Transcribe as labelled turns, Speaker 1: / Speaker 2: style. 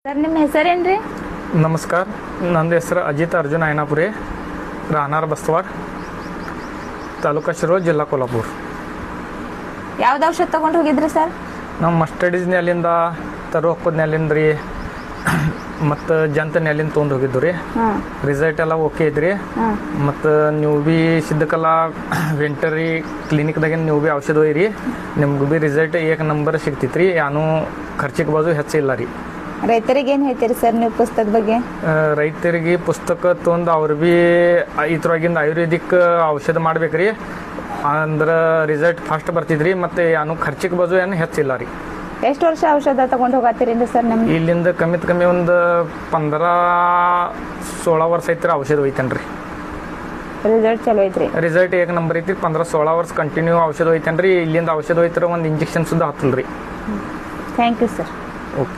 Speaker 1: Sir ನಿಮ್ಮ ಹೆಸರೇನ್ರಿ?
Speaker 2: ನಮಸ್ಕಾರ, ನನ್ನ ಹೆಸರು ಅಜಿತ್ ಅರ್ಜುನ್ ಐನಾಪುರಿ, ರಾಹನಾರ್ ಬಸ್ತವಾಡ್, ತಾಲೂಕಾ ಶಿರೋಳ್, ಜಿಲ್ಲಾ ಕೊಲ್ಹಾಪುರ.
Speaker 1: ಯಾವ್ದು ಔಷಧ ತಗೊಂಡು ಹೋಗಿದ್ರಿ ಸರ್?
Speaker 2: ನಾವು ಮಸ್ಟಡೀಸ್ನೇ ಅಲ್ಲಿಂದ ತರು ಹಾಕೋದ್ನೇ ಅಲ್ಲಿಂದ ರೀ, ಮತ್ತು ಜಂತನೇ ಅಲ್ಲಿಂದ ತೊಗೊಂಡು ಹೋಗಿದ್ದು ರೀ. ರಿಸಲ್ಟ್ ಎಲ್ಲ ಓಕೆ ಐತ್ರಿ. ಮತ್ತು ನೀವು ಭೀ ಸಿದ್ದಕಲ್ಲ ವೆಂಟರಿ ಕ್ಲಿನಿಕ್ದಾಗಿನ ನೀವು ಭೀ ಔಷಧ ಒಯ್ಯಿರಿ, ನಿಮ್ಗೆ ಭೀ ರಿಸಲ್ಟ್ ಏಕ ನಂಬರ್ ಸಿಗ್ತೈತೆ ರೀ. ಏನೂ ಖರ್ಚಿಗೆ ಬಾಜು ಹೆಚ್ಚಿಲ್ಲ ರೀ.
Speaker 1: ರೈತರಿಗೆ ಏನು ಹೇಳ್ತೀರಿ ಸರ್ ನೀವು ಪುಸ್ತಕದ ಬಗ್ಗೆ?
Speaker 2: ರೈತರಿಗೆ ಪುಸ್ತಕ ತೊಂದು ಅವ್ರು ಭೀ ಇದ್ರೊಳಗಿಂದ ಆಯುರ್ವೇದಿಕ್ ಔಷಧ ಮಾಡ್ಬೇಕ್ರಿ, ಅಂದ್ರೆ ರಿಸಲ್ಟ್ ಫಾಸ್ಟ್ ಬರ್ತಿದ್ರಿ. ಮತ್ತು ಏನು ಖರ್ಚಿಗೆ ಬಾಜು ಏನು ಹೆಚ್ಚಿಲ್ಲ ರೀ.
Speaker 1: ಎಷ್ಟು ವರ್ಷ ಔಷಧ ತಗೊಂಡು ಹೋಗತ್ತೀರಿಂದ ಸರ್ ನಮ್ಗೆ?
Speaker 2: ಇಲ್ಲಿಂದ ಕಮ್ಮಿ ಒಂದು 15-16 ವರ್ಷ ಐತ್ರಿ ಔಷಧ ಒಯ್ತೇನೆ ರೀ.
Speaker 1: ರಿಸಲ್ಟ್ ಚಲೋ ಐತ್ರಿ?
Speaker 2: ರಿಸಲ್ಟ್ ಏಕ ನಂಬರ್ ಐತಿ. 15-16 ವರ್ಷ ಕಂಟಿನ್ಯೂ ಔಷಧ ಒಯ್ತೇನೆ ರೀ. ಇಲ್ಲಿಂದ ಔಷಧ ಒಯ್ತಾರೆ ಒಂದು ಇಂಜೆಕ್ಷನ್ ಸುದ್ದ ಹತ್ತಲ್ಲ ರೀ.
Speaker 1: Thank you sir.
Speaker 2: ಓಕೆ.